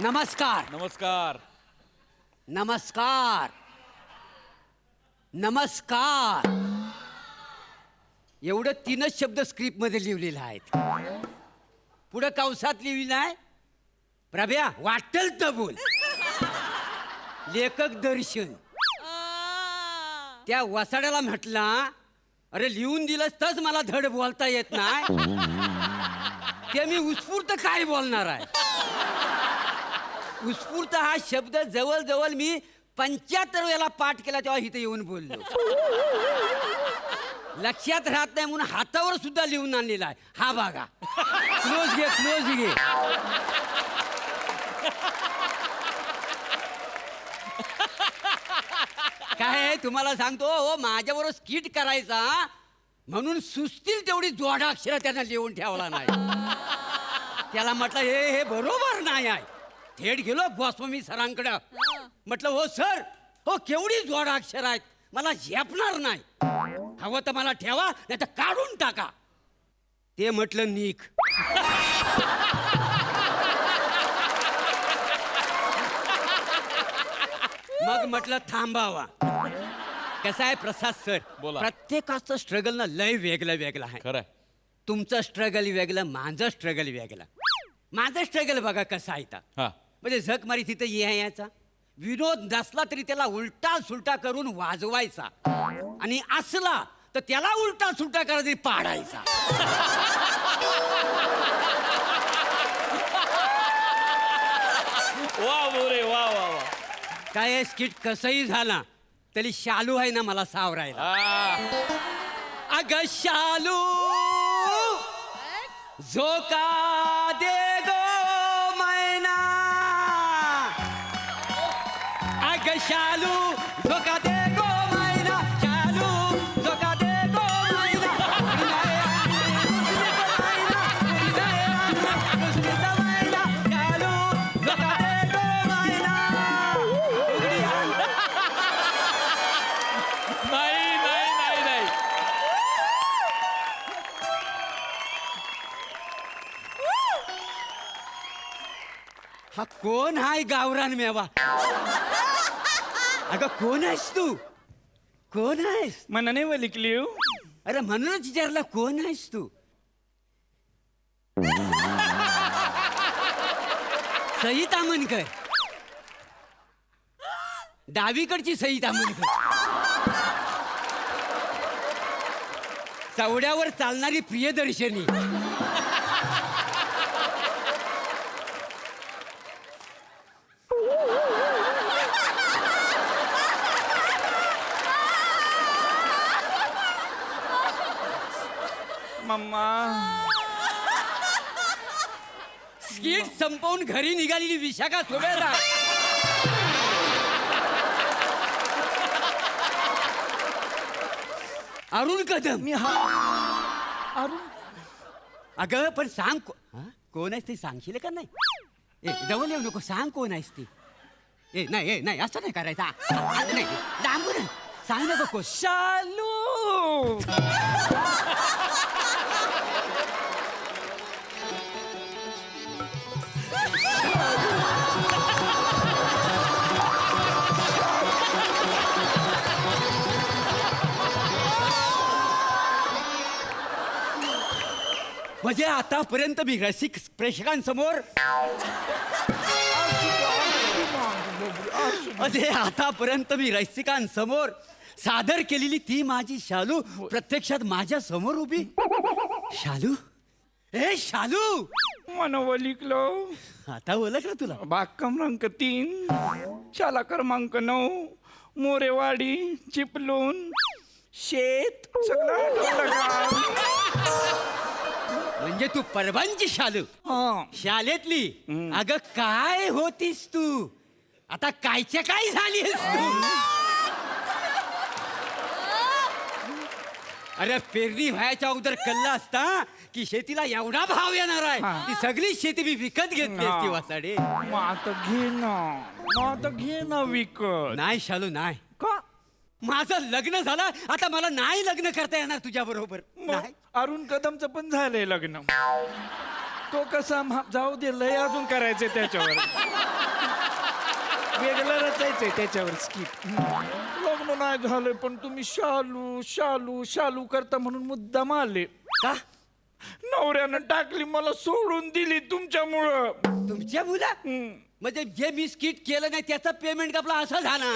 नमस्कार नमस्कार. नमस्कार नमस्कार एवढं 3च शब्द स्क्रिप्ट मध्ये लिहिलेले आहेत. पुढे कंसात लिहिलेलं आहे प्रभ्या वाटेल तर बोल. लेखक दर्शन त्या वसाड्याला म्हटला अरे लिहून दिलंस तरच मला धड बोलता येत नाही ते मी उत्स्फूर्त काय बोलणार आहे. उत्स्फूर्त हा शब्द जवळ मी 75 वेळा पाठ केला तेव्हा इथे येऊन बोललो. लक्षात राहत नाही म्हणून हातावर सुद्धा लिहून आणलेला आहे. हा बघा क्लोज घे. काय आहे तुम्हाला सांगतो हो माझ्याबरोबर स्किट करायचा म्हणून सुचतील तेवढी जोडाक्षर त्यांना लिहून ठेवला नाही. त्याला म्हटलं हे बरोबर नाही आहे. थेट गेलो गोस्वामी सरांकडं. म्हटलं हो सर हो केवढी जोडाक्षर आहेत मला झेपणार नाही. हवं तर मला ठेवा नाही तर काढून टाका. ते म्हटलं निक. मग म्हटलं थांबावा. कसं आहे प्रसाद सर बोला. प्रत्येकाचं स्ट्रगल ना लय वेगळं आहे. खरंय. तुमचं स्ट्रगल वेगळं माझं स्ट्रगल वेगळं. माझं स्ट्रगल बघा कसं आहे तर. हा. म्हणजे झक मारी तिथं यायचा विनोद नसला तरी त्याला उलटा सुलटा करून वाजवायचा आणि असला तर त्याला उलटा सुलटा करा तरी पाडायचा. वा बोरे वा वा वा. काय स्किट कसंही झाला तरी शालू आहे ना मला सावरायला. अग शालू झोका दे गो मैना. अग शालू झोका दे गो मैना. शालू झोका दे गो मैना. शालू झोका दे गो मैना. नाही. हा कोण हाय गावरान मेवा. अगं कोण आहेस तू. कोण आहेस. मनाने वलिकली हो. अरे म्हणूनच विचारला कोण आहेस तू. सई तामणकर. डावीकडची सई तामणकर. चवड्यावर चालणारी प्रियदर्शनी. मम्मा स्किट संपवून घरी निघालेली विशाखा सोबेला. अरुण कदम. मी हा अरुण अगं पण सांग कोण आहेस ते सांगशील का नाही. ए जवळ येऊ नको सांग कोण आहेस ती. नाही असं नाही करायचा. नाही लांबून सांग नको कोण. शालू. म्हणजे आतापर्यंत मी रसिक प्रेक्षकांसमोर आतापर्यंत मी रसिकांसमोर सादर केलेली ती माझी शालू प्रत्यक्षात माझ्या समोर उभी. शालू ए शालू. मन वलिकलो. आता ओळखलं तुला. बाग क्रमांक 3 शाला क्रमांक 9 मोरेवाडी चिपलून शेत सगळं. म्हणजे तू परभणची शालू. शाळेतली. अगं काय होतीस तू आता कायच्या काय झालीस तू. अरे पेरणी व्हायच्या अगोदर कल्ला असता की शेतीला एवढा भाव येणार आहे ती सगळी शेती मी विकत घेतली असती वासाडे. मग आता घे ना विकत. नाही शालू नाही. का माझं लग्न झालं आता मला नाही लग्न करता येणार तुझ्या बरोबर. नाही अरुण कदमचं पण झालंय लग्न. तो कसा जाऊ दे लय अजून करायचंय त्याच्यावर. वेगळं रचायचंय त्याच्यावर स्किट. लग्न नाही झालंय पण तुम्ही शालू शालू शालू करता म्हणून मुद्दाम आले. का नवऱ्यानं टाकली मला सोडून दिली तुमच्यामुळं. तुमच्या मुला म्हणजे जे मी स्किट केलं नाही त्याचा पेमेंट आपला असा झाला.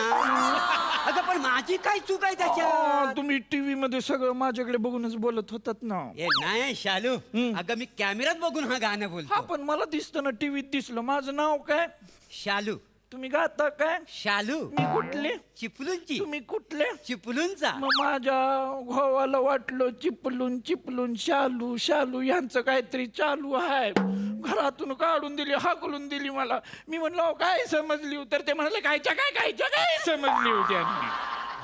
अगं पण माझी काय चूक आहे त्याच्यात? तुम्ही टीव्ही मध्ये सगळं माझ्याकडे बघूनच बोलत होतात ना. ए नाही शालू, अगं मी कॅमेऱ्यात बघून हा गाणं हा बोलतो. पण मला दिसतं ना टीव्हीत दिसलं. माझं नाव काय? शालू. तुम्ही गाता काय? शालू. मी कुठले? चिपलूनची. तुम्ही कुठले? चिपलूनचा. मग माझ्या भावाला वाटलं चिपलून चिपलून शालू शालू यांचं काहीतरी चालू आहे. घरातून काढून दिली, हाकलून दिली मला. मी म्हणलं "अहो, काय समजली हो?" तर ते म्हणाले कायच्या काय समजली होती.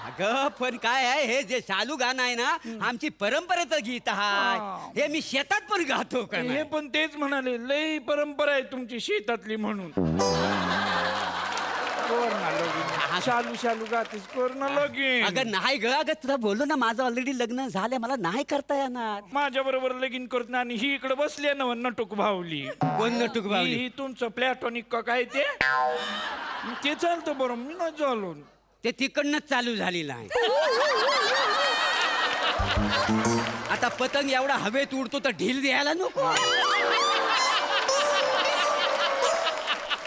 अगं पण काय आहे हे जे चालू गाणं आहे ना आमची परंपरेचं गीत आहे. हे मी शेतात पण गातो का हे नाही? पण तेच म्हणाले लई परंपरा आहे तुमची शेतातली म्हणून. कर ना लगीन. शालू शालू गातीस कर ना लगीन. अगं नाही ग, अगं तुला बोललो ना माझं ऑलरेडी लग्न झालंय, मला नाही करता येणार. माझ्या बरोबर लगीन करत ना. आणि ही इकडे बसली ना नटूक भावली. कोण नटूक भावली? ही तुमचं प्लॅटॉनिक का काय ते चालतं बरं. मी नाही चालू. ते तिकडनंच चालू झालेलं आहे. आता पतंग एवढा हवेत उडतो तर ढील द्यायला नको.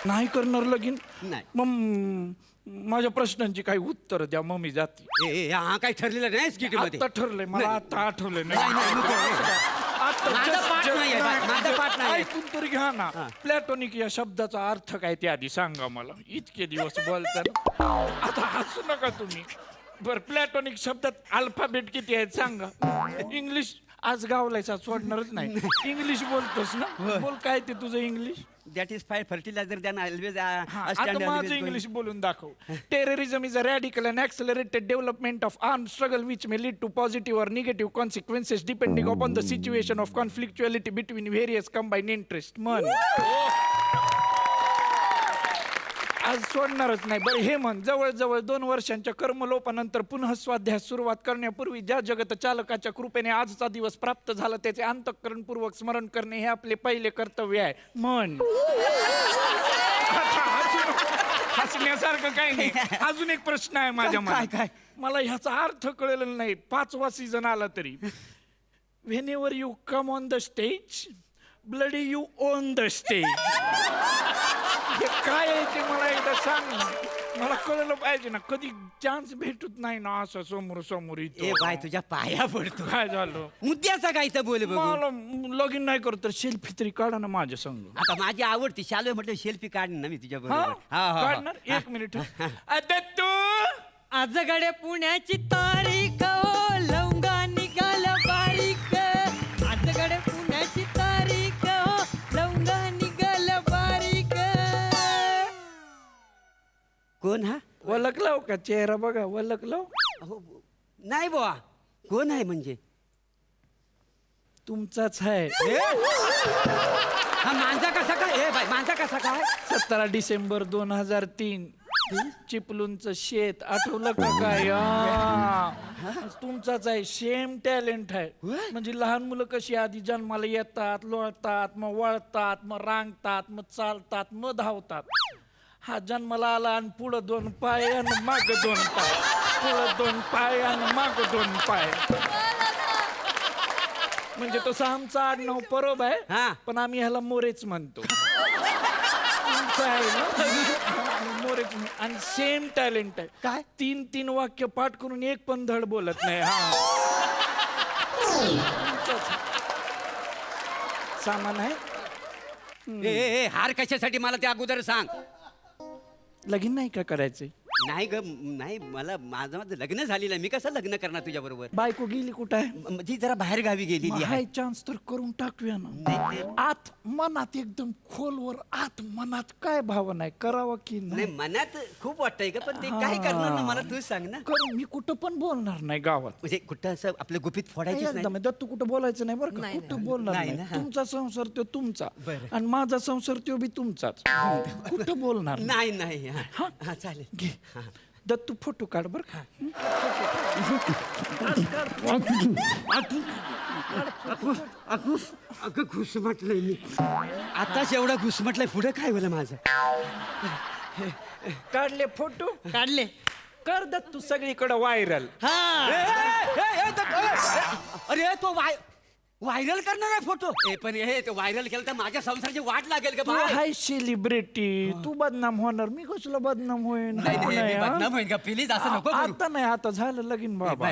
नाही करणार लगीन. नाही. मग माझ्या प्रश्नांची काही उत्तर द्या. मग मी जाते. हा काही ठरलेलं नाही स्किट मध्ये. आता ठरलंय मला. आता आठवलंय नाही, नाही, नको. आता माझा just- पाठ नाहीये, just- माझा पाठ नाहीये. ऐकून तरी घ्या ना. प्लॅटॉनिक या शब्दाचा अर्थ काय ते आधी सांगा मला. इतके दिवस बोलतात. आता हसू नका तुम्ही. बर प्लॅटॉनिक शब्दात अल्फाबेट किती आहेत सांगा. इंग्लिश आज गावलायचा सोडणारच नाही. इंग्लिश बोलतोस ना. बोल काय ते तुझं English. That is five fertiliser than always. आता माझं इंग्लिश बोलून दाखव. Terrorism is a radical and accelerated development of arm struggle which may lead to positive or negative consequences depending upon the situation of conflictuality between various combine interest. म्हण आज सोडणारच नाही. बरं हे म्हण. जवळजवळ 2 वर्षांच्या कर्मलोपानंतर पुन्हा स्वाध्यास सुरुवात करण्यापूर्वी ज्या जगत चालकाच्या कृपेने आजचा दिवस प्राप्त झाला त्याचे अंतःकरणपूर्वक स्मरण करणे हे आपले पहिले कर्तव्य आहे. म्हण. हसण्यासारखं काही नाही. अजून एक प्रश्न आहे माझ्या मनात. काय? मला ह्याचा अर्थ कळलेला नाही. 5वा सीझन आला तरी. Whenever you come on the stage bloody you on the stage. हे काय आहे ते मला एकदा सांग ना. मला कळलं पाहिजे ना. कधी चान्स भेटत नाही ना असं समोर समोर इथं. ए बाय तुझ्या पाया पडतो. काय झालं? मुद्द्याचा काय तर बोल बघू. मला लगीन नाही करत तर सेल्फी तरी काढा ना माझ्या संग. आता माझी आवडती शालू म्हटलं सेल्फी काढ ना मी तुझ्या हा? बरोबर. काढणार. 1 मिनिट. आता तू आज गड्या पुण्याची तारीख ओ लवंगा निघाल बारीक. आज गड्या पुण्याची तारीख ओ लवंगा निघाल बारीक. कोण हा? ओळखलाव का? चेहरा बघा. ओळखलाव. अहो, नाही बुवा. कोण आहे म्हणजे? तुमचाच आहे. हा माझा कसा काय? ए बाय माझा कसा काय? 17 डिसेंबर 2003 चिपलूणचं शेत आठवलं का काय? तुमचाच आहे. सेम टॅलेंट आहे. म्हणजे लहान मुलं कशी आधी जन्माला येतात, लोळतात, मग वळतात, मग रांगतात, मग चालतात, मग धावतात. हा जन्माला आला आणि पुढं 2 पाय आणि माग 2 पाय. पुढं 2 पाय आणि माग 2 पाय. म्हणजे तसं आमचं आडनाव परब आहे. हा. पण आम्ही ह्याला मोरेच म्हणतो. तुमचं आहे ना मोरेच. आणि सेम टॅलेंट आहे. काय? 3 वाक्य पाठ करून एक पण धड बोलत नाही. हा सामान आहे. ए हार कशासाठी मला ते अगोदर सांग. लगीन नाही का करायचंय? नाही ग नाही माझं लग्न झालेलं आहे. मी कसं लग्न करणार तुझ्या बरोबर? बायको गेली कुठं आहे? ती जरा बाहेर गावी गेलेली आहे. हाय चान्स तर करून टाकूया ना. नाही ते- आत मनात एकदम खोलवर आत मनात काय भावना आहे करावं की नाही नाही? मनात खूप वाटतंय का पण ते काय करणार ना मला तू सांग ना. करू. मी कुठं पण बोलणार नाही गावात. म्हणजे कुठं असं आपलं गुपित फोडायचं नाही. एकदम दत्तू कुठं बोलायचं नाही बरं का. नाही, कुठं बोलणार नाही नाही. ना. तुमचा संसार तो तुमचा बरं. आणि माझा संसार तो बी तुमचाच. कुठं बोलणार नाही. नाही नाही हा. हा चालेल. घे. दत्तू फोटो काढ बर का. अगं घुसमटलंय मी आताच एवढा घुसमटलाय पुढे काय होलं माझं. काढले फोटो काढले कर दत्तू सगळीकडे व्हायरल. हा अरे तो व्हायरल करणार आहे फोटो. पण हे व्हायरल केलं तर माझ्या संसाराची वाट लागेल का तू बाय? हाय सेलिब्रिटी, तू बदनाम होणार, मी कसला बदनाम होईन? नाही नाही, नाही, मी हा? बदनाम होईन का? प्लीज असं नको करू. आता नाही, आता झालं लगीन बाबा.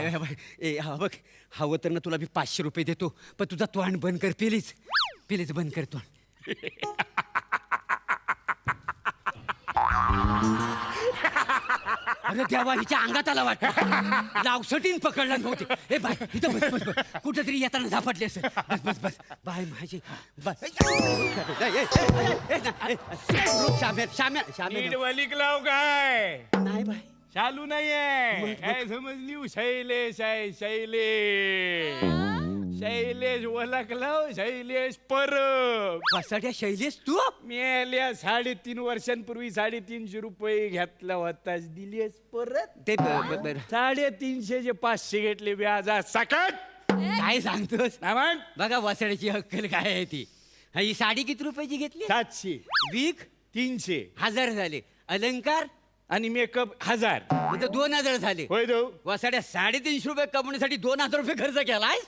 हा बघ, हवं तर ना तुला मी 500 रुपये देतो, पण तुझा तोंड बंद कर प्लीज. प्लीज बंद कर तोंड. अरे देवा, हिच्या अंगात आला वाटत. लावसटीन पकडला नव्हते. हे बाय इथं बस बस बस. कुठेतरी येताना झापटले असेल. बस बस बस बाय माझी बस. शाम्या नीट वलिक लाव काय? नाही बाय. चालू नाहीये. काय समजली? शैलेश आहे, शैलेश. शैलेश वलक लाव, शैलेश परब. कसाड्या शैलेश तू? मेल्या 3.5 वर्षांपूर्वी 350 रुपये घेतला होतास, दिलेस परत. ते 350 जे 500 घेतले व्याजा सकट. काय सांगतोस? ना म्हण. बघा वसाड्याची अक्कल काय आहे ती. हा, ही साडी किती रुपयाची घेतली? 700, वीक 300 1000 झाले. अलंकार आणि मेकअप 1000. म्हणजे 2000 झाले. होय दो. वसाड्या 350 रुपये कमवण्यासाठी 2000 रुपये खर्च केलाय.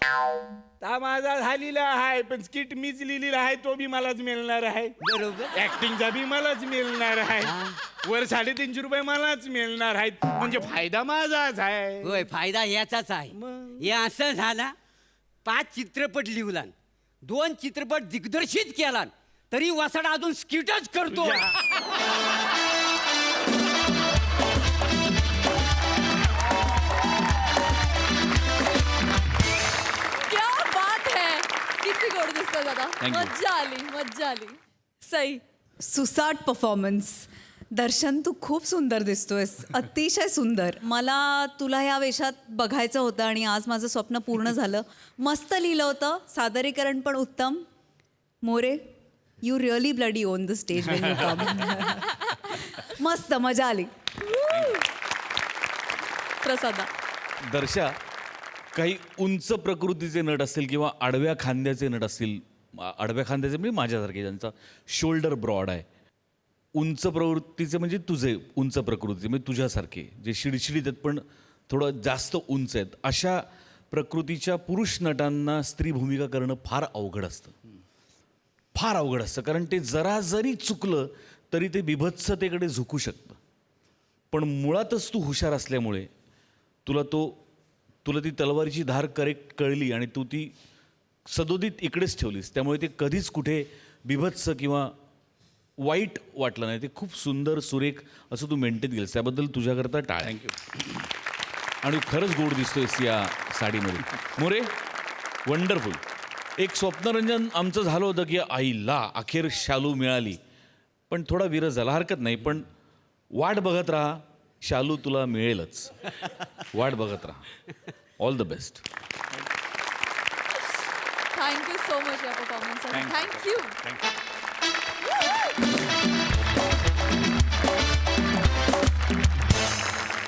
ता माझा झालेला आहे, पण स्किट मीच लिहिलेला आहे, तो बी मलाच मिळणार आहे. बरोबर. ऍक्टिंगचा बी मलाच मिळणार आहे. वर 350 रुपये मलाच मिळणार आहेत, म्हणजे फायदा माझाच आहे. होय, फायदा याचाच आहे. मग? हे असं झाला, 5 चित्रपट लिहला, 2 चित्रपट दिग्दर्शित केला, तरी वसाडा अजून स्किटच करतो. क्या बात है. किती गोड दिसतो दादा. Thank you. मज्जा आली, मज्जा आली. सई. सुसाट परफॉर्मन्स. दर्शन, तू खूप सुंदर दिसतोयस, अतिशय सुंदर. मला तुला या वेशात बघायचं होतं आणि आज माझं स्वप्न पूर्ण झालं. मस्त लिहिलं होतं, सादरीकरण पण उत्तम. More, you really bloody on the stage Wien you come. मस्त, मजा आली. प्रसादा. दर्शा, काही उंच प्रकृतीचे नट असतील किंवा आडव्या खांद्याचे नट असतील, आडव्या खांद्याचे म्हणजे माझ्यासारखे, ज्यांचा शोल्डर ब्रॉड आहे. उंच प्रवृत्तीचे म्हणजे तुझे उंच प्रकृतीचे म्हणजे तुझ्यासारखे, जे शिडशिडीत आहेत पण थोडं जास्त उंच आहेत, अशा प्रकृतीच्या पुरुष नटांना स्त्री भूमिका करणं फार अवघड असतं. फार अवघड असतं, कारण ते जरा जरी चुकलं तरी ते बिभत्सतेकडे झुकू शकतं. पण मुळातच तू हुशार असल्यामुळे तुला ती तलवारीची धार करेक्ट कळली आणि तू ती सदोदित इकडेच ठेवलीस, त्यामुळे ते कधीच कुठे बिभत्स किंवा वाईट वाटलं नाही. ते खूप सुंदर सुरेख असं तू मेंटेन केलंस, त्याबद्दल तुझ्याकरता टाळ. थँक्यू. आणि खरंच गोड दिसतोयस या साडीमध्ये. मोरे, वंडरफुल. एक स्वप्नरंजन आमचं झालं होतं की आईला अखेर शालू मिळाली, पण थोडा विरस झाला, हरकत नाही. पण वाट बघत राहा, शालू तुला मिळेलच. वाट बघत राहा. All the best. Thank you so much या परफॉर्मन्ससाठी. थँक्यू.